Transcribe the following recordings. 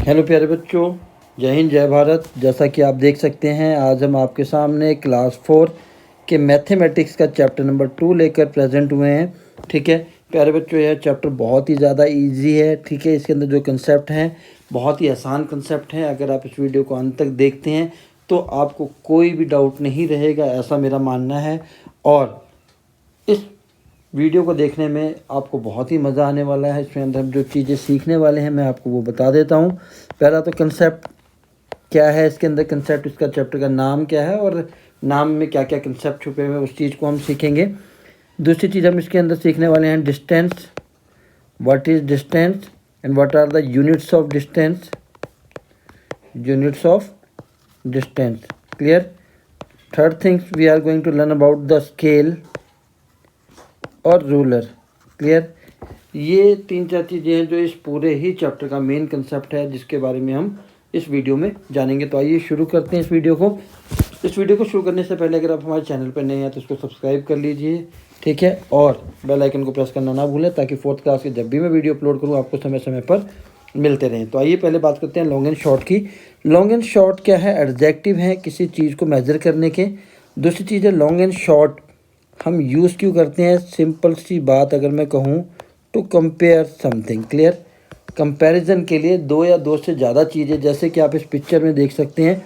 Hello प्यारे बच्चों, जय हिंद जय भारत। जैसा कि आप देख सकते हैं, आज हम आपके सामने क्लास 4 के मैथमेटिक्स का चैप्टर नंबर 2 लेकर प्रेजेंट हुए हैं। ठीक है प्यारे बच्चों, यह चैप्टर बहुत ही ज़्यादा इजी है। ठीक है, इसके अंदर जो कंसेप्ट हैं बहुत ही आसान कंसेप्ट हैं। अगर आप इस वीडियो को अंत तक देखते हैं तो आपको कोई भी डाउट नहीं रहेगा, ऐसा मेरा मानना है। और इस वीडियो को देखने में आपको बहुत ही मज़ा आने वाला है। इसमें अंदर हम जो चीज़ें सीखने वाले हैं मैं आपको वो बता देता हूँ। पहला तो कंसेप्ट क्या है, इसके अंदर कंसेप्ट, इसका चैप्टर का नाम क्या है और नाम में क्या क्या कंसेप्ट छुपे हुए हैं, उस चीज़ को हम सीखेंगे। दूसरी चीज़ हम इसके अंदर सीखने वाले हैं distance, what is distance and what are the units of distance, units of distance. Clear. Third things we are going to learn about the scale और रूलर। क्लियर। ये 3-4 चीज़ें हैं जो इस पूरे ही चैप्टर का मेन कंसेप्ट है, जिसके बारे में हम इस वीडियो में जानेंगे। तो आइए शुरू करते हैं इस वीडियो को। शुरू करने से पहले अगर आप हमारे चैनल पर नए हैं तो इसको सब्सक्राइब कर लीजिए। ठीक है, और बेल आइकन को प्रेस करना ना भूलें ताकि 4th क्लास के जब भी मैं वीडियो अपलोड करूँ आपको समय समय पर मिलते रहें। तो आइए पहले बात करते हैं लॉन्ग एंड शॉर्ट की। लॉन्ग एंड शॉर्ट क्या है? एडजेक्टिव है किसी चीज़ को मेज़र करने के। दूसरी चीज़ है लॉन्ग एंड शॉर्ट हम यूज़ क्यों करते हैं? सिंपल सी बात अगर मैं कहूँ to compare something. Clear. Comparison के लिए दो या दो से ज़्यादा चीज़ें, जैसे कि आप इस पिक्चर में देख सकते हैं।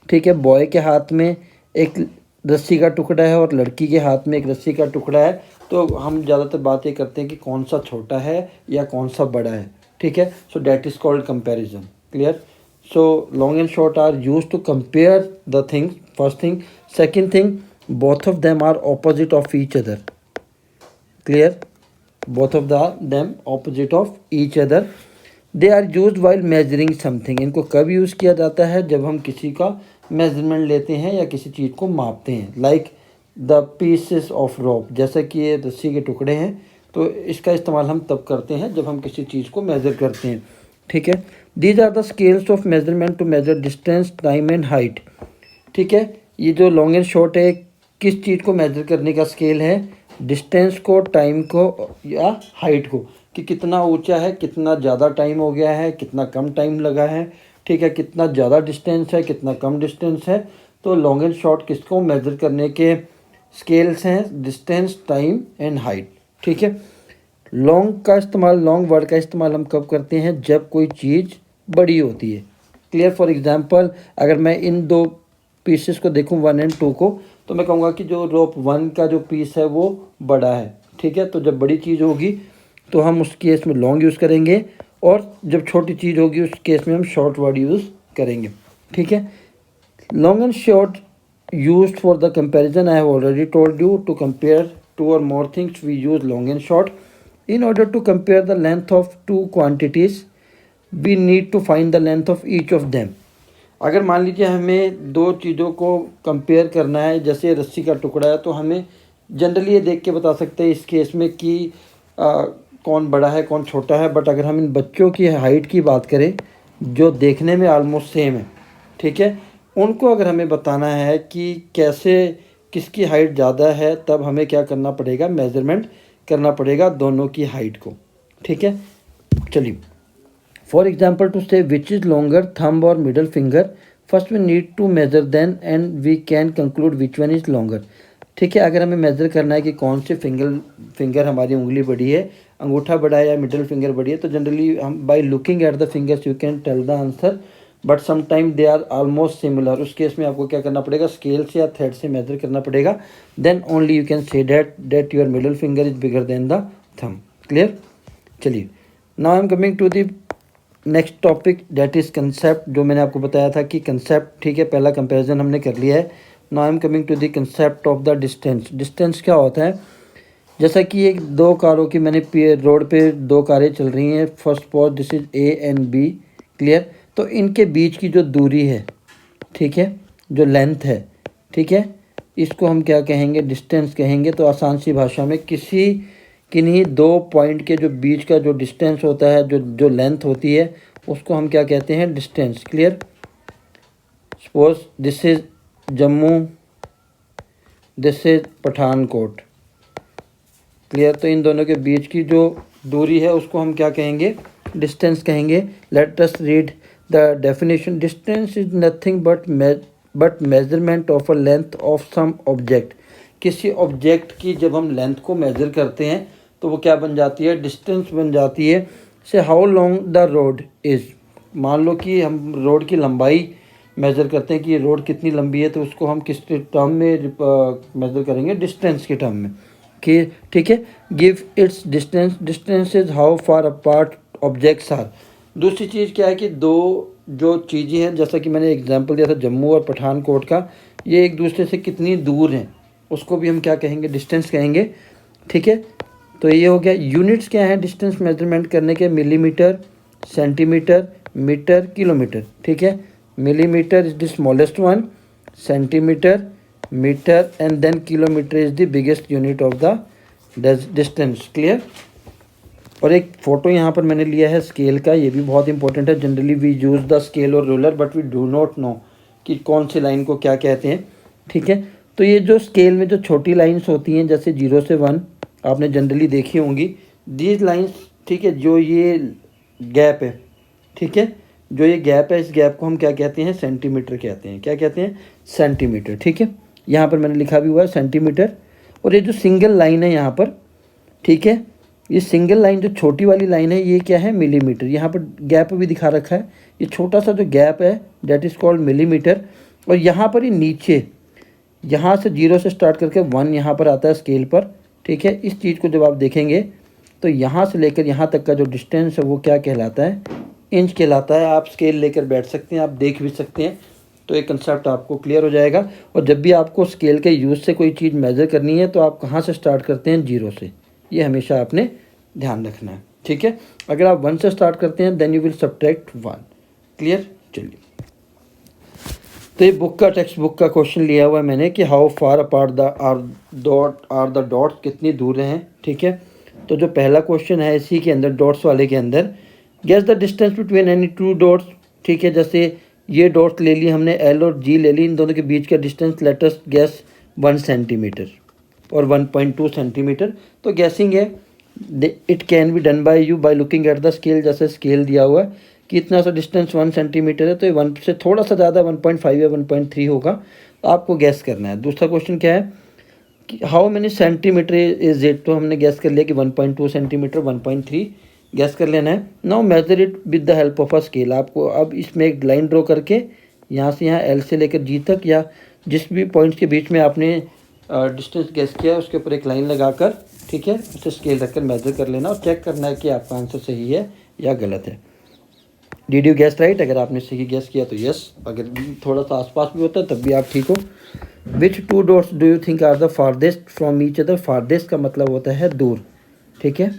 ठीक है, बॉय के हाथ में एक रस्सी का टुकड़ा है और लड़की के हाथ में एक रस्सी का टुकड़ा है। तो हम ज़्यादातर बात ये करते हैं कि कौन सा छोटा है या कौन सा बड़ा है। ठीक है, so that is called comparison. Clear. So long and short are use to compare the things. First thing. Second thing, both of them are opposite of each other. Clear. Both of them opposite of each other. They are used while measuring something. इनको कब use किया जाता है? जब हम किसी का measurement लेते हैं या किसी चीज़ को मापते हैं। Like the pieces of rope, जैसा कि ये रस्सी के टुकड़े हैं, तो इसका इस्तेमाल हम तब करते हैं जब हम किसी चीज़ को मेज़र करते हैं। ठीक है। These are the scales of measurement to measure distance, time and height. ठीक है, ये जो लॉन्ग एंड शॉर्ट है किस चीज़ को मेजर करने का स्केल है? डिस्टेंस को, टाइम को या हाइट को, कि कितना ऊंचा है, कितना ज़्यादा टाइम हो गया है, कितना कम टाइम लगा है। ठीक है, कितना ज़्यादा डिस्टेंस है, कितना कम डिस्टेंस है। तो लॉन्ग एंड शॉर्ट किसको मेजर करने के स्केल्स हैं? Distance, time and height. ठीक है। लॉन्ग का इस्तेमाल, लॉन्ग वर्ड का इस्तेमाल हम कब करते हैं? जब कोई चीज़ बड़ी होती है। क्लियर। फॉर एग्जाम्पल, अगर मैं इन दो पीसेस को देखूं 1 और 2 को, तो मैं कहूँगा कि जो रोप 1 का जो पीस है वो बड़ा है। ठीक है, तो जब बड़ी चीज़ होगी तो हम उस केस में लॉन्ग यूज़ करेंगे, और जब छोटी चीज़ होगी उस केस में हम शॉर्ट वर्ड यूज़ करेंगे। ठीक है। Long and short used for the comparison. I have already told you to compare 2 और more things we use long and short. In order to compare the length of two quantities, we need to find the length of each of them. अगर मान लीजिए हमें दो चीज़ों को compare करना है, जैसे रस्सी का टुकड़ा है, तो हमें जनरली ये देख के बता सकते हैं इस केस में कि कौन बड़ा है कौन छोटा है। बट अगर हम इन बच्चों की हाइट की बात करें जो देखने में ऑलमोस्ट सेम है, ठीक है, उनको अगर हमें बताना है कि कैसे किसकी हाइट ज़्यादा है, तब हमें क्या करना पड़ेगा? मेज़रमेंट करना पड़ेगा दोनों की हाइट को। ठीक है, चलिए। For example, to say which is longer, thumb और middle finger, first we need to measure then and we can conclude which one is longer. ठीक है, अगर हमें मेज़र करना है कि कौन से फिंगर हमारी उंगली बड़ी है, अंगूठा बड़ा है या मिडल फिंगर बड़ी है, तो जनरली हम by looking at the fingers you can tell the answer, but sometime they are almost similar. उस केस में आपको क्या करना पड़ेगा? स्केल से या थ्रेड से मेजर करना पड़ेगा। Then only you can say that your middle finger is bigger than the thumb. Clear. चलिए, now I am coming to the next topic, that is concept, जो मैंने आपको बताया था कि कंसेप्ट। ठीक है, पहला कंपैरिजन हमने कर लिया है। Now I am coming to the concept of the distance. Distance क्या होता है? जैसा कि एक दो कारों की, मैंने रोड पे दो कारें चल रही हैं, first pause this is A and B. Clear. तो इनके बीच की जो दूरी है, ठीक है, जो लेंथ है, ठीक है, इसको हम क्या कहेंगे? डिस्टेंस कहेंगे। तो आसान सी भाषा में किन्हीं दो पॉइंट के जो बीच का जो डिस्टेंस होता है, जो लेंथ होती है, उसको हम क्या कहते हैं? Distance. Clear. Suppose this is Jammu, this is Pathankot. Clear. तो इन दोनों के बीच की जो दूरी है उसको हम क्या कहेंगे? डिस्टेंस कहेंगे। Let us read the definition distance is nothing but measurement of a length of some object. किसी ऑब्जेक्ट की जब हम लेंथ को मेज़र करते हैं तो वो क्या बन जाती है, डिस्टेंस बन जाती है। से how long the road is, मान लो कि हम रोड की लंबाई मेज़र करते हैं कि ये रोड कितनी लंबी है, तो उसको हम किस टर्म में मेज़र करेंगे, डिस्टेंस के टर्म में कि ठीक है। Give its distance, distance is how far apart objects are. दूसरी चीज़ क्या है कि दो जो चीज़ें हैं, जैसा कि मैंने एग्जांपल दिया था जम्मू और पठानकोट का, ये एक दूसरे से कितनी दूर हैं उसको भी हम क्या कहेंगे, डिस्टेंस कहेंगे। ठीक है, तो ये हो गया। यूनिट्स क्या है डिस्टेंस मेजरमेंट करने के, मिलीमीटर, सेंटीमीटर, मीटर, किलोमीटर। ठीक है, millimetre is the smallest one, centimetre, metre and then kilometre is the biggest unit of the distance. Clear. और एक फ़ोटो यहाँ पर मैंने लिया है स्केल का, ये भी बहुत इंपॉर्टेंट है। Generally we use the scale और ruler but we do not know कि कौन सी लाइन को क्या कहते हैं। ठीक है, तो ये जो स्केल में जो छोटी लाइंस होती हैं जैसे 0 से 1 आपने जनरली देखी होंगी, दीज लाइंस, ठीक है, जो ये गैप है, ठीक है, जो ये गैप है, इस गैप को हम क्या कहते हैं, सेंटीमीटर कहते हैं। क्या कहते हैं, सेंटीमीटर। ठीक है, यहाँ पर मैंने लिखा भी हुआ है सेंटीमीटर। और ये जो सिंगल लाइन है यहाँ पर, ठीक है, ये सिंगल लाइन जो छोटी वाली लाइन है ये क्या है, मिलीमीटर। यहाँ पर गैप भी दिखा रखा है, ये छोटा सा जो गैप है डेट इज़ कॉल्ड मिलीमीटर। और यहाँ पर ही नीचे, यहाँ से 0 से स्टार्ट करके 1 यहाँ पर आता है स्केल पर। ठीक है, इस चीज़ को जब आप देखेंगे तो यहाँ से लेकर यहाँ तक का जो डिस्टेंस है वो क्या कहलाता है, इंच कहलाता है। आप स्केल लेकर बैठ सकते हैं, आप देख भी सकते हैं, तो एक कंसेप्ट आपको क्लियर हो जाएगा। और जब भी आपको स्केल के यूज़ से कोई चीज़ मेज़र करनी है तो आप कहाँ से स्टार्ट करते हैं, 0 से। ये हमेशा आपने ध्यान रखना है। ठीक है, अगर आप 1 से स्टार्ट करते हैं then you will subtract 1। Clear. चलिए, तो ये बुक का, टेक्स्ट बुक का क्वेश्चन लिया हुआ है मैंने कि how far apart the are the dots, कितनी दूर हैं। ठीक है, तो जो पहला क्वेश्चन है इसी के अंदर, डॉट्स वाले के अंदर, guess the distance between any two dots. ठीक है, जैसे ये डॉट्स ले ली हमने, एल और जी ले ली, इन दोनों के बीच का distance let us guess 1 centimetre और 1.2 सेंटीमीटर। तो गैसिंग है, it can be done by you by looking at the scale. जैसे स्केल दिया हुआ है कि इतना सा डिस्टेंस 1 सेंटीमीटर है, तो ये 1 से थोड़ा सा ज़्यादा 1.5 या 1.3 होगा, आपको गैस करना है। दूसरा क्वेश्चन क्या है कि how many centimetre is it, तो हमने गैस कर लिया कि 1.2 सेंटीमीटर, 1.3 गैस कर लेना है। Now measure it with the help of a scale. आपको अब इसमें एक लाइन ड्रॉ करके यहाँ से यहाँ एल से लेकर जी तक या जिस भी पॉइंट्स के बीच में आपने डिस्टेंस गैस किया है उसके ऊपर एक लाइन लगाकर, ठीक है, उसे स्केल रखकर मेजर कर लेना और चेक करना है कि आपका आंसर सही है या गलत है। Did you gas right? अगर आपने सही गैस किया तो यस, अगर थोड़ा सा आसपास भी होता है तब भी आप ठीक हो। Which two dots do you think are the farthest from each other. Farthest का मतलब होता है दूर, ठीक है,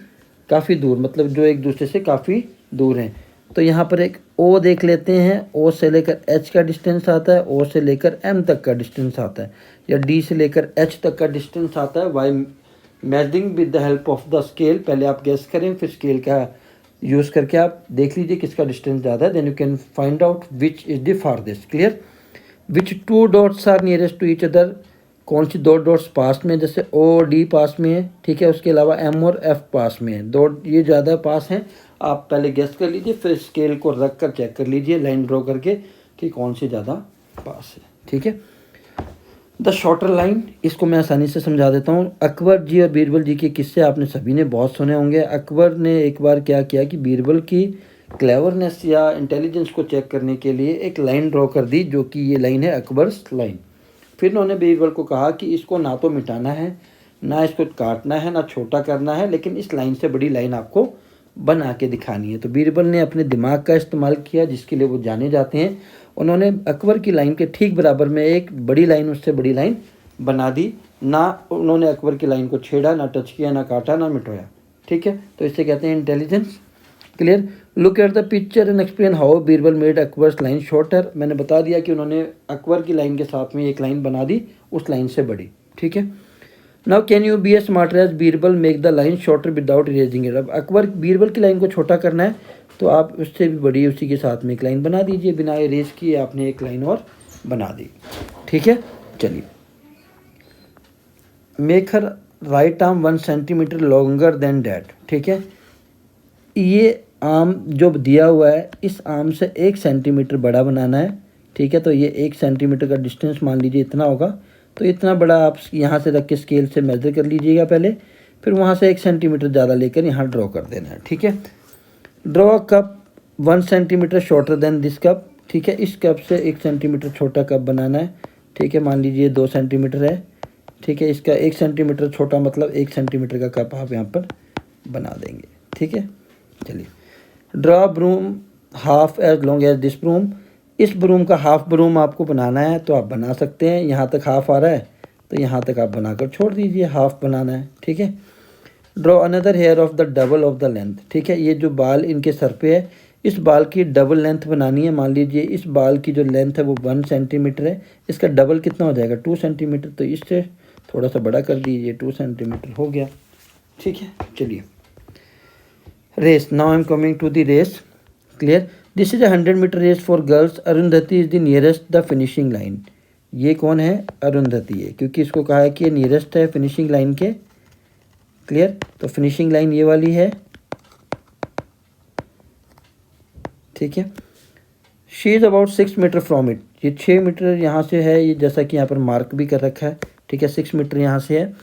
काफ़ी दूर, मतलब जो एक दूसरे से काफ़ी दूर हैं। तो यहाँ पर एक ओ देख लेते हैं, ओ से लेकर एच का डिस्टेंस आता है, ओ से लेकर एम तक का डिस्टेंस आता है, या डी से लेकर एच तक का डिस्टेंस आता है। By measuring with the help of the scale, पहले आप गैस करें फिर स्केल का यूज़ करके आप देख लीजिए किसका डिस्टेंस ज़्यादा है, then you can find out which is the farthest. Clear. Which two dots are nearest to each other, कौन सी दो डॉट्स पास में, जैसे ओ और डी पास में है, ठीक है, उसके अलावा एम और एफ पास में है, दो ये ज़्यादा पास हैं। आप पहले गेस कर लीजिए फिर स्केल को रख कर चेक कर लीजिए लाइन ड्रॉ करके कि कौन सी ज़्यादा पास है। ठीक है, द शॉर्टर लाइन, इसको मैं आसानी से समझा देता हूँ। अकबर जी और बीरबल जी के किस्से आपने सभी ने बहुत सुने होंगे। अकबर ने एक बार क्या किया कि बीरबल की क्लेवरनेस या इंटेलिजेंस को चेक करने के लिए एक लाइन ड्रॉ कर दी, जो कि ये लाइन है अकबर्स लाइन। फिर उन्होंने बीरबल को कहा कि इसको ना तो मिटाना है, ना इसको काटना है, ना छोटा करना है, लेकिन इस लाइन से बड़ी लाइन आपको बना के दिखानी है। तो बीरबल ने अपने दिमाग का इस्तेमाल किया, जिसके लिए वो जाने जाते हैं। उन्होंने अकबर की लाइन के ठीक बराबर में एक बड़ी लाइन, उससे बड़ी लाइन बना दी। ना उन्होंने अकबर की लाइन को छेड़ा, ना टच किया, ना काटा, ना मिटाया। ठीक है, तो इसे कहते हैं intelligence. Clear. Look at the picture and explain how Birbal made Akbar's line shorter. मैंने बता दिया कि उन्होंने अकबर की लाइन के साथ में एक लाइन बना दी, उस लाइन से बड़ी। ठीक है, now can you be a smarter as Birbal make the line shorter without erasing it. अब अकबर बीरबल की लाइन को छोटा करना है तो आप उससे भी बड़ी उसी के साथ में एक लाइन बना दीजिए, बिना इरेज किए आपने एक लाइन और बना दी। ठीक है, चलिए। Make her right arm 1 centimetre longer than that. ठीक है, ये आर्म जो दिया हुआ है इस आर्म से 1 सेंटीमीटर बड़ा बनाना है, ठीक है। तो ये 1 सेंटीमीटर का डिस्टेंस मान लीजिए इतना होगा, तो इतना बड़ा आप यहाँ से रख के स्केल से मेज़र कर लीजिएगा पहले, फिर वहाँ से 1 सेंटीमीटर ज़्यादा लेकर यहाँ ड्रॉ कर देना है, ठीक है। Draw a cup 1 centimetre shorter than this cup, ठीक है। इस कप से 1 सेंटीमीटर छोटा कप बनाना है, ठीक है। मान लीजिए 2 सेंटीमीटर है, ठीक है। इसका 1 सेंटीमीटर छोटा मतलब 1 सेंटीमीटर का कप आप यहाँ पर बना देंगे, ठीक है। चलिए, draw broom half as long as this broom, इस ब्रूम का हाफ ब्रूम आपको बनाना है तो आप बना सकते हैं। यहाँ तक हाफ आ रहा है तो यहाँ तक आप बनाकर छोड़ दीजिए, हाफ बनाना है, ठीक है। Draw another hair of the double of the length, ठीक है। ये जो बाल इनके सर पे है, इस बाल की डबल लेंथ बनानी है। मान लीजिए इस बाल की जो लेंथ है वो 1 सेंटीमीटर है, इसका डबल कितना हो जाएगा 2 सेंटीमीटर, तो इससे थोड़ा सा बड़ा कर दीजिए, 2 सेंटीमीटर हो गया, ठीक है। चलिए, race, now I am coming to the race, clear. This is 100 metre race for girls, Arundhati is the nearest the finishing line. ये कौन है, अरुंधति है, क्योंकि इसको कहा है कि ये नियरेस्ट है फिनिशिंग लाइन के, क्लियर। तो फिनिशिंग लाइन ये वाली है, ठीक है। She is about 6 metre from it, ये 6 मीटर यहाँ से है, ये जैसा कि यहाँ पर मार्क भी कर रखा है, ठीक है। 6 मीटर यहाँ से है।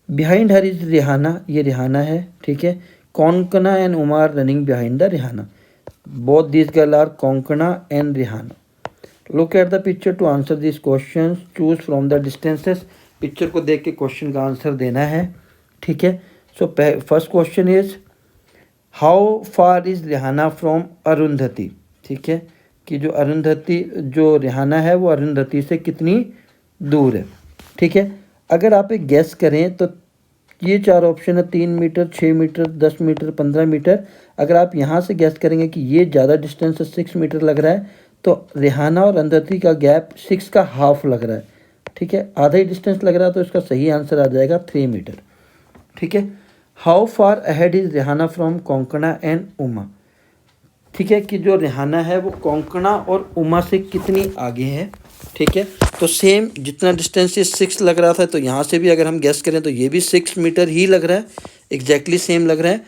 बिहाइंड हर इज़ रिहाना, ये रिहाना है, ठीक है। Konkana and Uma are running behind the Rihana, both this girl are Konkana and Rihana. Look at the picture to answer this question, choose from the distances, picture को देख के क्वेश्चन का आंसर देना है, ठीक है। So first question is how far is Rihana from Arundhati, ठीक है। कि जो अरुंधति, जो रिहाना है वो अरुंधति से कितनी दूर है, ठीक है। अगर आप एक गैस करें तो ये 4 ऑप्शन है, 3 मीटर, 6 मीटर, 10 मीटर, 15 मीटर। अगर आप यहाँ से गैस करेंगे कि ये ज़्यादा डिस्टेंस है, 6 मीटर लग रहा है, तो रिहाना और अरुंधति का गैप 6 का हाफ लग रहा है, ठीक है। आधा ही डिस्टेंस लग रहा है, तो इसका सही आंसर आ जाएगा 3 मीटर, ठीक है। How far ahead is Rihana from Konkana and Uma, ठीक है। कि जो रिहाना है वो कोंकणा और उमा से कितनी आगे है, ठीक है। तो सेम जितना डिस्टेंस ये 6 लग रहा था, तो यहाँ से भी अगर हम गेस करें तो ये भी 6 मीटर ही लग रहा है, एग्जैक्टली सेम लग रहा है,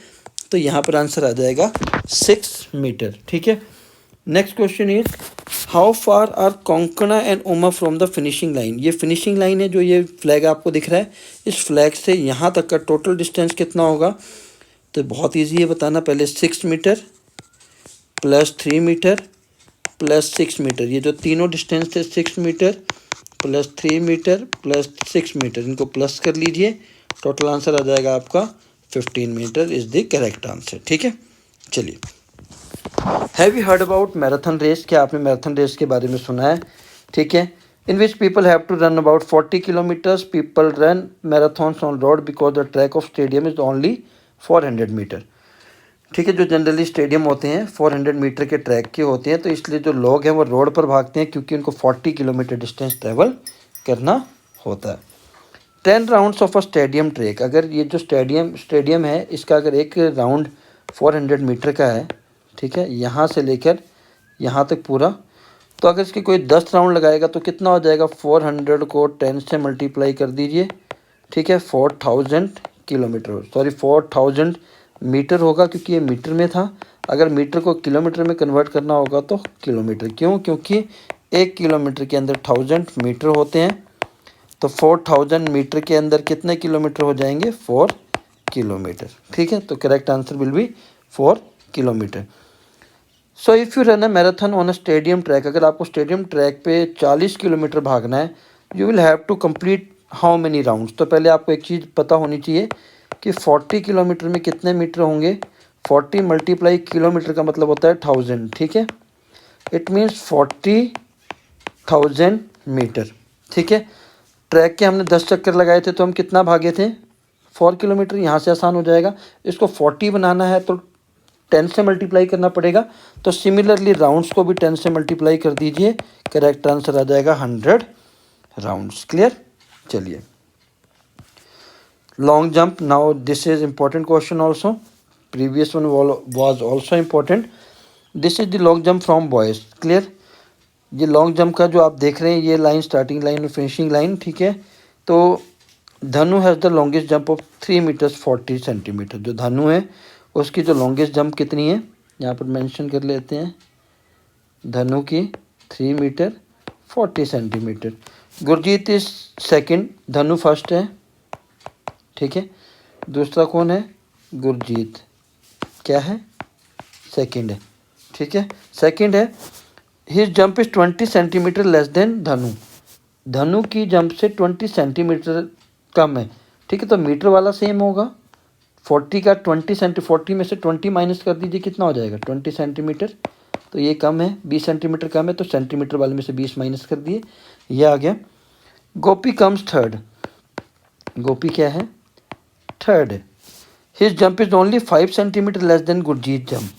तो यहाँ पर आंसर आ जाएगा 6 मीटर, ठीक है। Next question is how far are Konkana and Uma from the finishing line, ये फिनिशिंग लाइन है, जो ये फ्लैग आपको दिख रहा है, इस फ्लैग से यहाँ तक का टोटल डिस्टेंस कितना होगा। तो बहुत ईजी है बताना, पहले 6 metre plus 3 metre plus 6 metre, ये जो तीनों डिस्टेंस थे 6 metre plus 3 metre plus 6 metre, इनको प्लस कर लीजिए, टोटल आंसर आ जाएगा आपका 15 metre is the correct answer, ठीक है। चलिए, have you heard about marathon race, क्या आपने मैराथन रेस के बारे में सुना है, ठीक है। In which people have to run about 40 kilometres, people run marathons on road because the track of stadium is only 400 metre, ठीक है। जो जनरली स्टेडियम होते हैं 400 मीटर के ट्रैक के होते हैं, तो इसलिए जो लोग हैं वो रोड पर भागते हैं, क्योंकि उनको 40 किलोमीटर डिस्टेंस ट्रैवल करना होता है। 10 rounds of a stadium track, अगर ये जो स्टेडियम है इसका अगर एक राउंड 400 मीटर का है, ठीक है, यहाँ से लेकर यहाँ तक पूरा, तो अगर इसके कोई 10 राउंड लगाएगा तो कितना हो जाएगा, 400 को 10 से मल्टीप्लाई कर दीजिए, ठीक है। 4000 किलोमीटर, सॉरी 4000 मीटर होगा, क्योंकि ये मीटर में था। अगर मीटर को किलोमीटर में कन्वर्ट करना होगा तो किलोमीटर, क्यों, क्योंकि 1 किलोमीटर के अंदर 1000 मीटर होते हैं, तो 4000 मीटर के अंदर कितने किलोमीटर हो जाएंगे, 4 किलोमीटर, ठीक है। तो correct answer will be 4 kilometre. So if you run a marathon on a stadium track, अगर आपको स्टेडियम ट्रैक पे 40 किलोमीटर भागना है, you will have to complete how many rounds. तो पहले आपको एक चीज़ पता होनी चाहिए कि 40 किलोमीटर में कितने मीटर होंगे, 40 मल्टीप्लाई किलोमीटर का मतलब होता है 1000, ठीक है। इट मीन्स 40,000 मीटर, ठीक है। ट्रैक के हमने 10 चक्कर लगाए थे, तो हम कितना भागे थे, 4 किलोमीटर। यहाँ से आसान हो जाएगा, इसको 40 बनाना है तो 10 से मल्टीप्लाई करना पड़ेगा, तो सिमिलरली राउंड्स को भी 10 से मल्टीप्लाई कर दीजिए, करेक्ट आंसर आ जाएगा 100 राउंड्स, क्लियर। चलिए, long jump, now this is important question also, previous one was also important, this is the long jump from boys, clear। ये लॉन्ग जंप का जो आप देख रहे हैं, ये लाइन स्टार्टिंग लाइन और फिनिशिंग लाइन, ठीक है। तो Dhanu has the longest jump of 3 metres 40 centimetre, जो धनु है उसकी जो लॉन्गेस्ट जंप कितनी है यहाँ पर मेंशन कर लेते हैं। धनु की 3 metre 40 centimetre. Gurjeet is second, Dhanu first है, ठीक है। दूसरा कौन है? गुरजीत क्या है? सेकंड है, ठीक है, सेकंड है। His jump is 20 centimetre less than धनु। धनु की जंप से 20 सेंटीमीटर कम है, ठीक है। तो मीटर वाला सेम होगा। 40 का 40 में से 20 माइनस कर दीजिए, कितना हो जाएगा? 20 सेंटीमीटर। तो ये कम है, 20 सेंटीमीटर कम है, तो सेंटीमीटर वाले में से 20 माइनस कर दिए, ये आ गया। गोपी कम्स थर्ड। गोपी क्या है? थर्ड है। His jump is only 5 centimetre less than Gurjeet jump.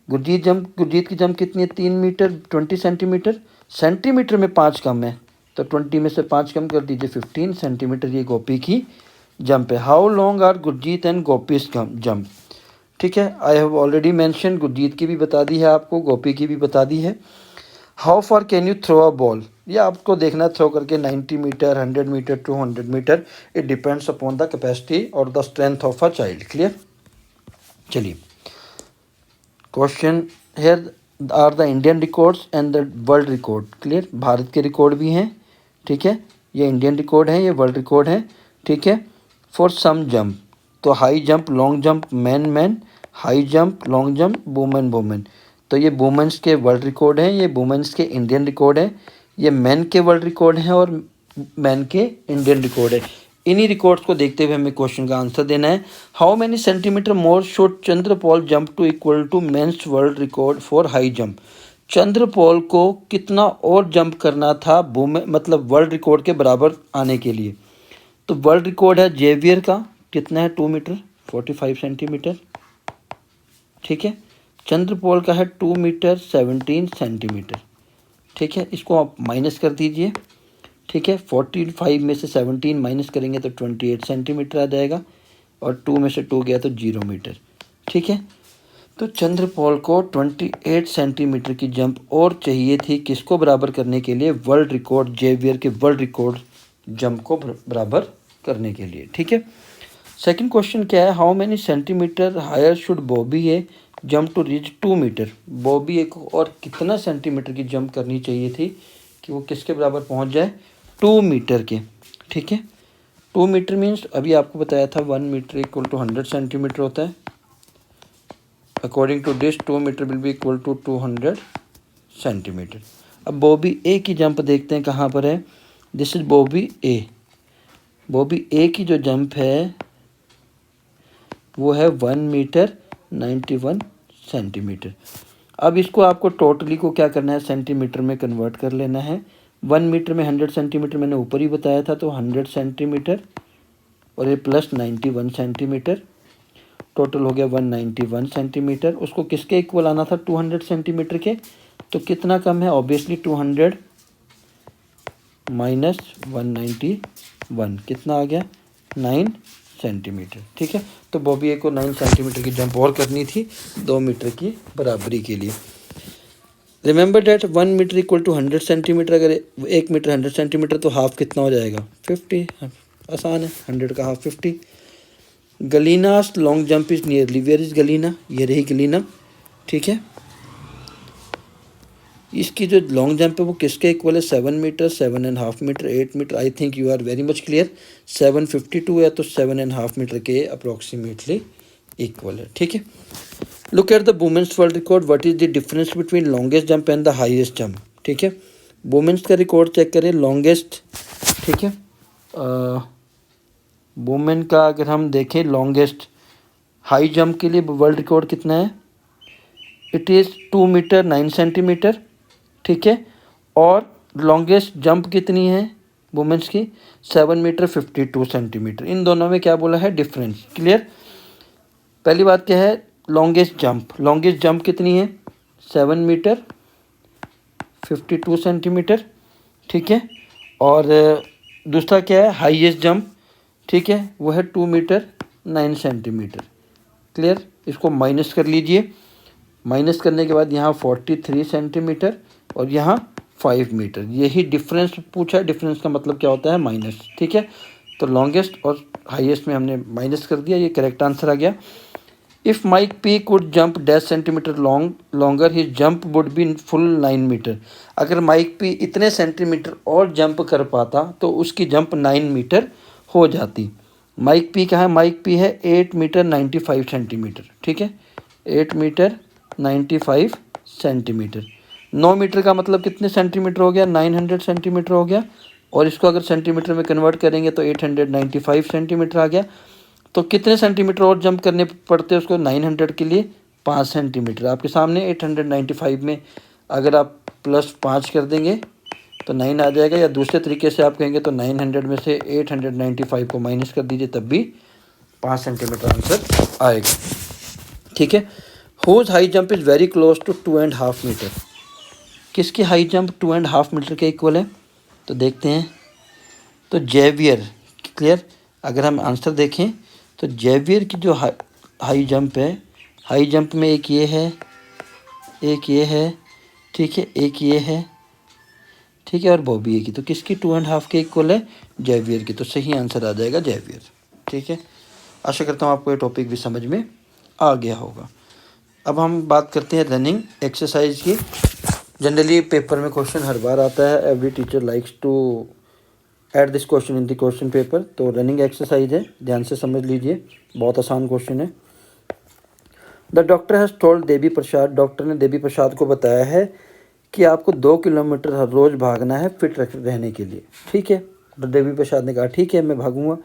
Gurjeet की जंप कितनी है? 3 मीटर 20 सेंटीमीटर। सेंटीमीटर में 5 कम है, तो 20 में से 5 कम कर दीजिए, 15 सेंटीमीटर ये गोपी की जंप है। How long are Gurjeet and Gopi's jump, ठीक है। I have already mention, Gurjeet की भी बता दी है आपको, गोपी की भी बता दी है। How far can you throw a ball, ये आपको देखना थ्रो करके 90 metre 100 metre 200 metre, it depends upon the capacity और the strength of a child. Clear. चलिए question here are the Indian records and the world record. Clear, भारत के record भी हैं, ठीक है। ये इंडियन रिकॉर्ड है, ये वर्ल्ड रिकॉर्ड है, ठीक है। फॉर सम जंप, तो high jump, long jump, man, high jump, long jump, women. तो ये वुमेन्स के वर्ल्ड रिकॉर्ड हैं, ये वुमेन्स के इंडियन रिकॉर्ड है, ये मैन के वर्ल्ड रिकॉर्ड हैं और मैन के इंडियन रिकॉर्ड है। इन्हीं रिकॉर्ड्स को देखते हुए हमें क्वेश्चन का आंसर देना है। How many centimetre more should Chandrapal jump to equal to men's world record for high jump. Chandrapal को कितना और जंप करना था मतलब वर्ल्ड रिकॉर्ड के बराबर आने के लिए? तो वर्ल्ड रिकॉर्ड है जेवियर का, कितना है? 2 मीटर 45 सेंटीमीटर, ठीक है। चंद्रपॉल का है 2 मीटर 17 सेंटीमीटर, ठीक है। इसको आप माइनस कर दीजिए, ठीक है। 45 में से 17 माइनस करेंगे तो 28 सेंटीमीटर आ जाएगा, और 2 में से 2 गया तो 0 मीटर, ठीक है। तो चंद्रपॉल को 28 सेंटीमीटर की जंप और चाहिए थी, किसको बराबर करने के लिए? वर्ल्ड रिकॉर्ड, जेवियर के वर्ल्ड रिकॉर्ड जंप को बराबर करने के लिए, ठीक है। सेकंड क्वेश्चन क्या है? How many centimetre higher should Bobby A jump to reach 2 metre. Bobby A को और कितना सेंटीमीटर की जंप करनी चाहिए थी कि वो किसके बराबर पहुंच जाए? 2 मीटर के, ठीक है। 2 मीटर मीन्स अभी आपको बताया था 1 मीटर इक्वल टू 100 सेंटीमीटर होता है। According to this 2 metre will be equal to 200 centimetre. अब बॉबी ए की जंप देखते हैं कहाँ पर है। दिस इज बॉबी ए। बॉबी ए की जो जंप है वो है 1 मीटर 91 सेंटीमीटर। अब इसको आपको टोटली को क्या करना है? सेंटीमीटर में कन्वर्ट कर लेना है। 1 मीटर में 100 सेंटीमीटर मैंने ऊपर ही बताया था, तो 100 सेंटीमीटर और ये प्लस 91 सेंटीमीटर, टोटल हो गया 191 सेंटीमीटर। उसको किसके इक्वल आना था? 200 सेंटीमीटर के। तो कितना कम है? ऑब्वियसली 200 माइनस 191 कितना आ गया? 9 सेंटीमीटर, ठीक है। तो बॉबी ए को 9 सेंटीमीटर की जंप और करनी थी 2 मीटर की बराबरी के लिए। Remember that 1 metre equal to 100 centimetre. अगर 1 मीटर 100 सेंटीमीटर तो हाफ कितना हो जाएगा? 50। आसान है, 100 का half 50। Galina's long jump is nearly, where is Galina? ये रही गलीना, ठीक है। इसकी जो लॉन्ग जंप है वो किसके इक्वल है? 7 metre 7.5 metre 8 metre. I think you are very much clear. 752 है तो 7.5 मीटर के अप्रोक्सीमेटली इक्वल है, ठीक है। Look at the women's world record. What is the difference between longest jump and the highest jump, ठीक है। Women's का record check करें, लॉन्गेस्ट, ठीक है। वुमेन का अगर हम देखें लॉन्गेस्ट हाई जंप के लिए वर्ल्ड रिकॉर्ड कितना है? इट इज़ 2 मीटर 9 सेंटीमीटर, ठीक है। और लॉन्गेस्ट जंप कितनी है वुमेन्स की? 7 मीटर 52 सेंटीमीटर। इन दोनों में क्या बोला है? डिफरेंस। क्लियर। पहली बात क्या है? लॉन्गेस्ट जंप कितनी है? 7 मीटर 52 सेंटीमीटर, ठीक है। और दूसरा क्या है? हाईएस्ट जंप, ठीक है, वो है 2 मीटर 9 सेंटीमीटर। क्लियर। इसको माइनस कर लीजिए। माइनस करने के बाद यहाँ 43 सेंटीमीटर और यहाँ 5 मीटर। यही डिफरेंस पूछा है। डिफरेंस का मतलब क्या होता है? माइनस, ठीक है। तो लॉन्गेस्ट और हाईएस्ट में हमने माइनस कर दिया, ये करेक्ट आंसर आ गया। If Mike P could jump 10 centimetre longer his jump would be full 9 metre. अगर माइक पी इतने सेंटीमीटर और जंप कर पाता तो उसकी जंप 9 मीटर हो जाती। माइक पी कहाँ है? माइक पी है 8 मीटर 95 सेंटीमीटर, ठीक है, 8 मीटर 95 सेंटीमीटर। 9 मीटर का मतलब कितने सेंटीमीटर हो गया? 900 सेंटीमीटर हो गया। और इसको अगर सेंटीमीटर में कन्वर्ट करेंगे तो 895 सेंटीमीटर आ गया। तो कितने सेंटीमीटर और जंप करने पड़ते हैं उसको 900 के लिए? 5 सेंटीमीटर। आपके सामने 895 में अगर आप +5 कर देंगे तो 9 आ जाएगा, या दूसरे तरीके से आप कहेंगे तो 900 में से 895 को माइनस कर दीजिए, तब भी 5 सेंटीमीटर आंसर आएगा, ठीक है। Whose high jump is very close to 2.5 metre. किसकी हाई जंप 2.5 मीटर के इक्वल है? तो देखते हैं। तो जेवियर, क्लियर, अगर हम आंसर देखें तो जेवियर की जो हाई जंप है, हाई जंप में एक ये है, एक ये है, ठीक है, एक ये है, ठीक है, और बॉबी की। तो किसकी 2.5 के इक्वल है? जेवियर की। तो सही आंसर आ जाएगा जेवियर, ठीक है। आशा करता हूँ आपको ये टॉपिक भी समझ में आ गया होगा। अब हम बात करते हैं रनिंग एक्सरसाइज की। जनरली पेपर में क्वेश्चन हर बार आता है, every teacher likes to add this question in the question paper. तो रनिंग एक्सरसाइज है, ध्यान से समझ लीजिए, बहुत आसान क्वेश्चन है। The doctor has told Devi Prasad, doctor ने देवी प्रसाद को बताया है कि आपको 2 किलोमीटर हर रोज़ भागना है फिट रहने के लिए, ठीक है। तो देवी प्रसाद ने कहा ठीक है मैं भागूंगा।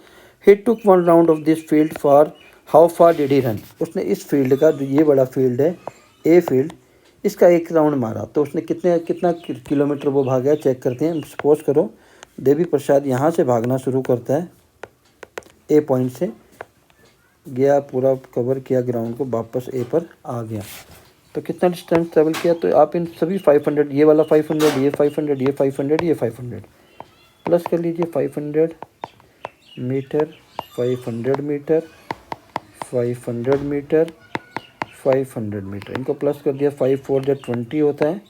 ही टुक 1 round of this field for how far did he run. उसने इस फील्ड का, जो ये बड़ा फील्ड है ए फील्ड, इसका एक राउंड मारा तो उसने कितना किलोमीटर वो भागा है, चेक करते हैं। सपोज करो देवी प्रसाद यहाँ से भागना शुरू करता है, ए पॉइंट से गया, पूरा कवर किया ग्राउंड को, वापस ए पर आ गया, तो कितना डिस्टेंस ट्रेवल किया? तो आप इन सभी 500, ये वाला 500, ये 500, ये 500, ये 500 प्लस कर लीजिए। 500 मीटर, 500 मीटर, 500 मीटर, 500 मीटर, इनको प्लस कर दिया। 5 4 जो 20 होता है,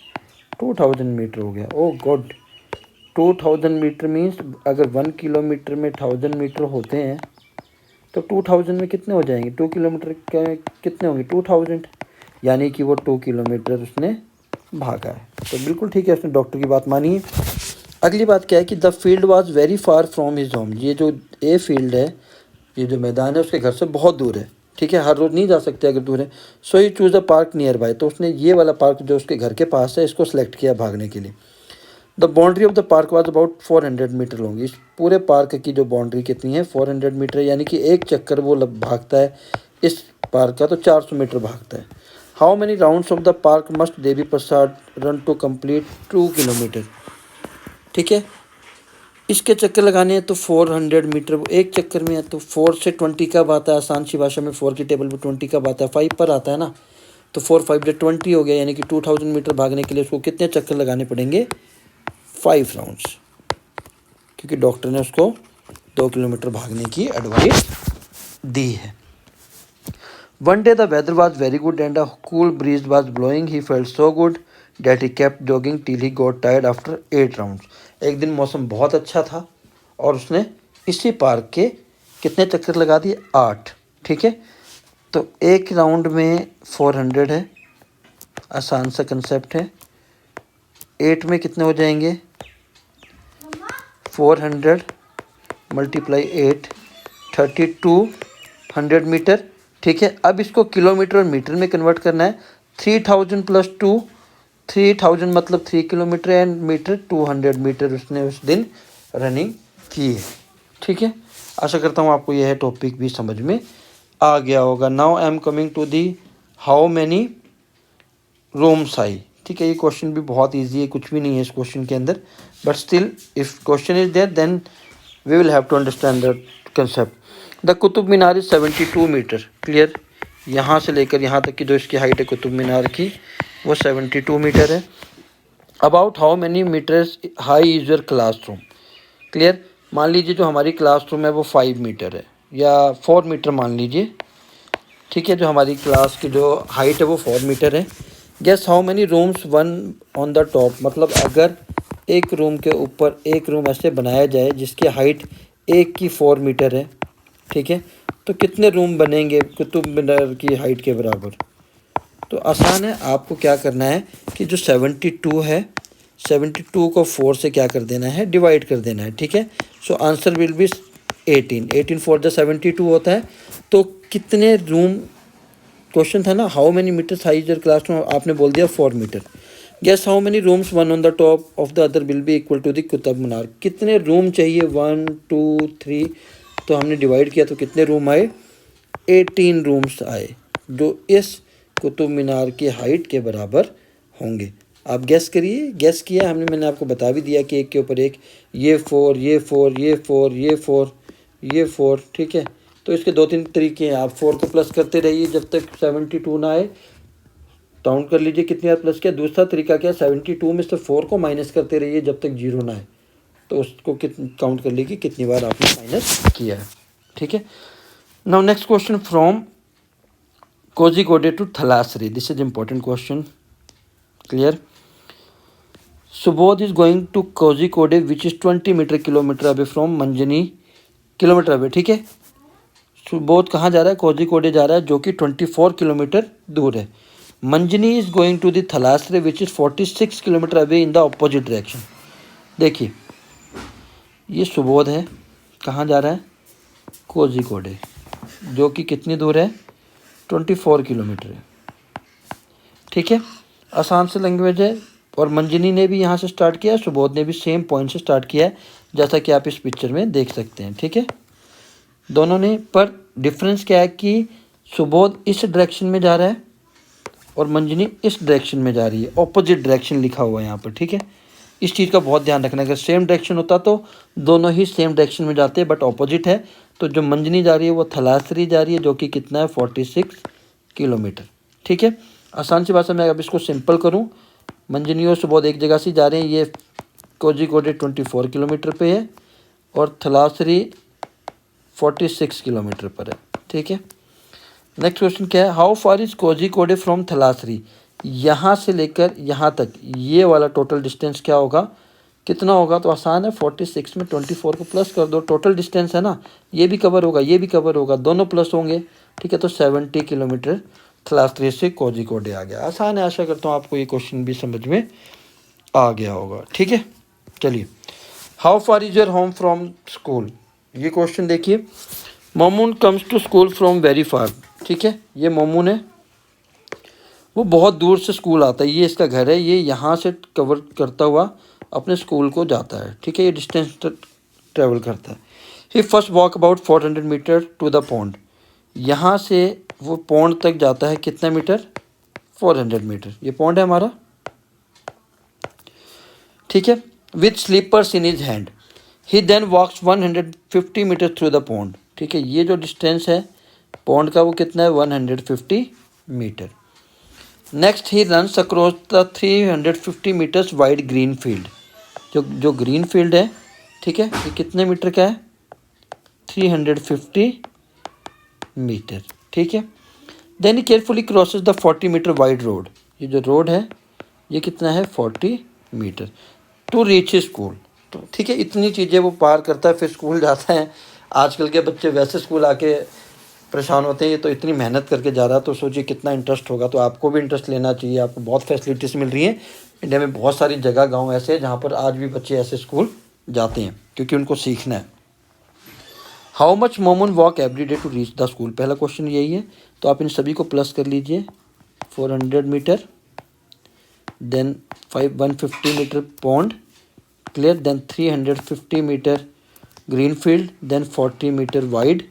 2000 मीटर हो गया। ओह गॉड, 2000 मीटर मीन्स अगर 1 किलोमीटर में 1000 मीटर होते हैं तो 2000 में कितने हो जाएंगे? 2 किलोमीटर के कितने होंगे? 2000, यानी कि वो 2 किलोमीटर उसने भागा है। तो बिल्कुल ठीक है, उसने डॉक्टर की बात मानी है। अगली बात क्या है कि the field was very far from his home. ये जो ए फील्ड है, ये जो मैदान है, उसके घर से बहुत दूर है, ठीक है, हर रोज़ नहीं जा सकते अगर दूर है। So he chose a park nearby, तो उसने ये वाला पार्क जो उसके घर के पास है इसको सेलेक्ट किया भागने के लिए। The boundary of the park was about 400 metre long. इस पूरे पार्क की जो बाउंड्री कितनी है? 400 मीटर, यानी कि एक चक्कर वो भागता है इस पार्क का तो 400 मीटर भागता है। How many rounds of the park must Devi Prasad run to complete 2 kilometre, ठीक है। इसके चक्कर लगाने हैं तो 400 मीटर, वो एक चक्कर में है, तो 4 से 20 कब आता है? आसान सी भाषा में 4 की टेबल पे 20 कब आता है? 5 पर आता है ना। तो 4 5 जो 20 हो गया, यानी कि 2000 मीटर भागने के लिए उसको कितने चक्कर लगाने पड़ेंगे? 5 राउंड्स, क्योंकि डॉक्टर ने उसको 2 किलोमीटर भागने की एडवाइस दी है। One day the weather was very good and a cool breeze was blowing. He felt so good that he kept jogging till he got tired after 8 rounds. एक दिन मौसम बहुत अच्छा था और उसने इसी पार्क के कितने चक्कर लगा दिए? 8, ठीक है। तो एक राउंड में 400 है, आसान सा कंसेप्ट है। 8 में कितने हो जाएंगे? 400 मल्टीप्लाई 8, 3200 मीटर, ठीक है। अब इसको किलोमीटर और मीटर में कन्वर्ट करना है। 3000 + 2, 3000 मतलब 3 किलोमीटर एंड मीटर 200 मीटर उसने उस दिन रनिंग की है, ठीक है। आशा करता हूँ आपको यह टॉपिक भी समझ में आ गया होगा। Now I am coming to the how many rooms I, ठीक है। ये क्वेश्चन भी बहुत इजी है, कुछ भी नहीं है इस क्वेश्चन के अंदर, but still if question is there then we will have to understand the concept. The Qutub Minar is 72 metre, clear. यहाँ से लेकर यहाँ तक की जो इसकी हाइट है कुतुब मीनार की, वो 72 मीटर है। About how many metres high is your classroom, clear. मान लीजिए जो हमारी क्लासरूम है वो 5 मीटर है या 4 मीटर मान लीजिए, ठीक है। जो हमारी क्लास की जो हाइट है वो 4 मीटर है। Guess how many rooms one on the top, मतलब अगर एक रूम के ऊपर एक रूम ऐसे बनाया जाए जिसकी हाइट एक की 4 मीटर है, ठीक है, तो कितने रूम बनेंगे कुतुब मीनार की हाइट के बराबर? तो आसान है, आपको क्या करना है कि जो 72 है, 72 को 4 से क्या कर देना है, डिवाइड कर देना है, ठीक है। So answer will be 18 for the 72 होता है। तो कितने रूम, क्वेश्चन था ना how many metre high is your classroom, आपने बोल दिया 4 metre. Guess how many rooms one on the top of the other will be equal to the Qutub Minar. कितने रूम चाहिए, 1 2 3, तो हमने डिवाइड किया तो कितने रूम आए, 18 रूम्स आए जो इस कुतुब मीनार की हाइट के बराबर होंगे। आप गैस करिए, गैस किया हमने, मैंने आपको बता भी दिया कि एक के ऊपर एक, ये 4 ये 4 ये 4 ये 4 ये 4, ठीक है। तो इसके 2-3 तरीके हैं, आप 4 को प्लस करते रहिए जब तक 72 ना आए, काउंट कर लीजिए कितनी बार प्लस किया। दूसरा तरीका क्या, 72 में से 4 को माइनस करते रहिए जब तक 0 ना आए, तो उसको काउंट कर लीजिए कितनी बार आपने माइनस किया है, ठीक है। Now next question from Kozhikode to Thalassery. This is important question. Clear? Subodh is going to Kozhikode, which is 20 kilometer away from Manjani, kilometre away, ठीक है। सुबोध कहाँ जा रहा है, कोझिकोडे जा रहा है जो कि 24 किलोमीटर दूर है। Manjani is going to the Thalassery which is 46 kilometre away in the opposite direction. देखिए ये सुबोध है, कहाँ जा रहा है, कोझिकोडे, जो कि कितनी दूर है, 24 किलोमीटर है, ठीक है। आसान से लैंग्वेज है। और मंजनी ने भी यहाँ से स्टार्ट किया, सुबोध ने भी सेम पॉइंट से स्टार्ट किया है, जैसा कि आप इस पिक्चर में देख सकते हैं, ठीक है। दोनों ने, पर डिफरेंस क्या है कि सुबोध इस डायरेक्शन में जा रहा है और मंजनी इस डायरेक्शन में जा रही है, ऑपोजिट डायरेक्शन लिखा हुआ है यहाँ पर, ठीक है। इस चीज़ का बहुत ध्यान रखना, अगर सेम डायरेक्शन होता तो दोनों ही सेम डायरेक्शन में जाते, बट ऑपोजिट है। तो जो मंजनी जा रही है वो थलासरी जा रही है, जो कि कितना है, 46 किलोमीटर, ठीक है। आसान सी भाषा में अब इसको सिंपल करूं, मंजनी और सुबोध एक जगह से जा रहे हैं, ये कोझिकोडे 24 किलोमीटर पे है और थलासरी 46 किलोमीटर पर है, ठीक है। नेक्स्ट क्वेश्चन क्या है, how far is Kozhikode from Thalassery. यहाँ से लेकर यहाँ तक ये वाला टोटल डिस्टेंस क्या होगा, कितना होगा, तो आसान है, 46 में 24 को प्लस कर दो, टोटल डिस्टेंस है ना, ये भी कवर होगा ये भी कवर होगा, दोनों प्लस होंगे, ठीक है। तो 70 किलोमीटर थलासरी से कोझिकोडे आ गया। आसान है, आशा करता हूँ आपको ये क्वेश्चन भी समझ में आ गया होगा, ठीक है। चलिए, how far is your home from school, ये क्वेश्चन देखिए। Momun comes to school from very far, ठीक है। ये मोमून है, वो बहुत दूर से स्कूल आता है, ये इसका घर है, ये यहाँ से कवर करता हुआ अपने स्कूल को जाता है, ठीक है। ये डिस्टेंस ट्रेवल करता है। He first walk about 400 metre to the pond, यहाँ से वो पॉन्ड तक जाता है कितना मीटर, 400 मीटर, ये पॉन्ड है हमारा, ठीक है। With slippers in his hand, he then walks 150 metre through the pond, ठीक है। ये जो डिस्टेंस है पॉन्ड का वो कितना है, 150 metre. Next he runs across the 350 metres wide green field, जो ग्रीन फील्ड है, ठीक है, ये कितने मीटर का है, 350 मीटर, ठीक है। Then he carefully crosses the 40 metre wide road, ये जो रोड है ये कितना है, 40 मीटर, टू रीच स्कूल, तो ठीक है। इतनी चीज़ें वो पार करता है फिर स्कूल जाता है। आजकल के बच्चे वैसे स्कूल आके परेशान होते हैं, ये तो इतनी मेहनत करके जा रहा है, तो सोचिए कितना इंटरेस्ट होगा। तो आपको भी इंटरेस्ट लेना चाहिए, आपको बहुत फैसिलिटीज़ मिल रही हैं। इंडिया में बहुत सारी जगह गांव ऐसे हैं जहाँ पर आज भी बच्चे ऐसे स्कूल जाते हैं, क्योंकि उनको सीखना है। How much Momun walk every day to reach the school, पहला क्वेश्चन यही है, तो आप इन सभी को प्लस कर लीजिए। 400 metre, then 150 metre pond, clear, then 350 metre green field, then 40 metre wide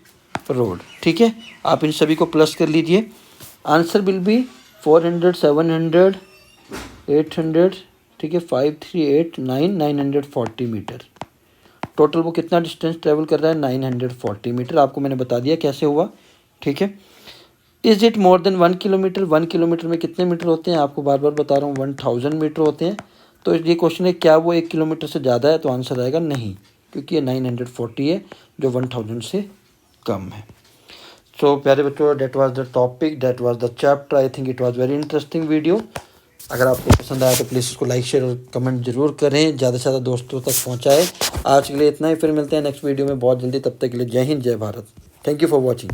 road, ठीक है। आप इन सभी को प्लस कर लीजिए। आंसर विल बी 400, 700, 800, ठीक है, 538, 940 मीटर। टोटल वो कितना डिस्टेंस ट्रेवल कर रहा है, 940 मीटर। आपको मैंने बता दिया कैसे हुआ, ठीक है। Is it more than 1 kilometre, 1 kilometre में कितने मीटर होते हैं, आपको बार बार बता रहा हूँ, 1000 मीटर होते हैं। तो ये क्वेश्चन है क्या वो 1 किलोमीटर से ज़्यादा है, तो आंसर आएगा नहीं, क्योंकि ये 940 है जो 1000 से कम है। सो प्यारे बच्चों, that was the topic, that was the chapter. I think it was very interesting video. अगर आपको पसंद आया तो प्लीज़ इसको लाइक शेयर और कमेंट जरूर करें, ज़्यादा से ज़्यादा दोस्तों तक पहुँचाएँ। आज के लिए इतना ही, फिर मिलते हैं नेक्स्ट वीडियो में बहुत जल्दी। तब तक के लिए जय हिंद, जय Bharat. Thank you for watching.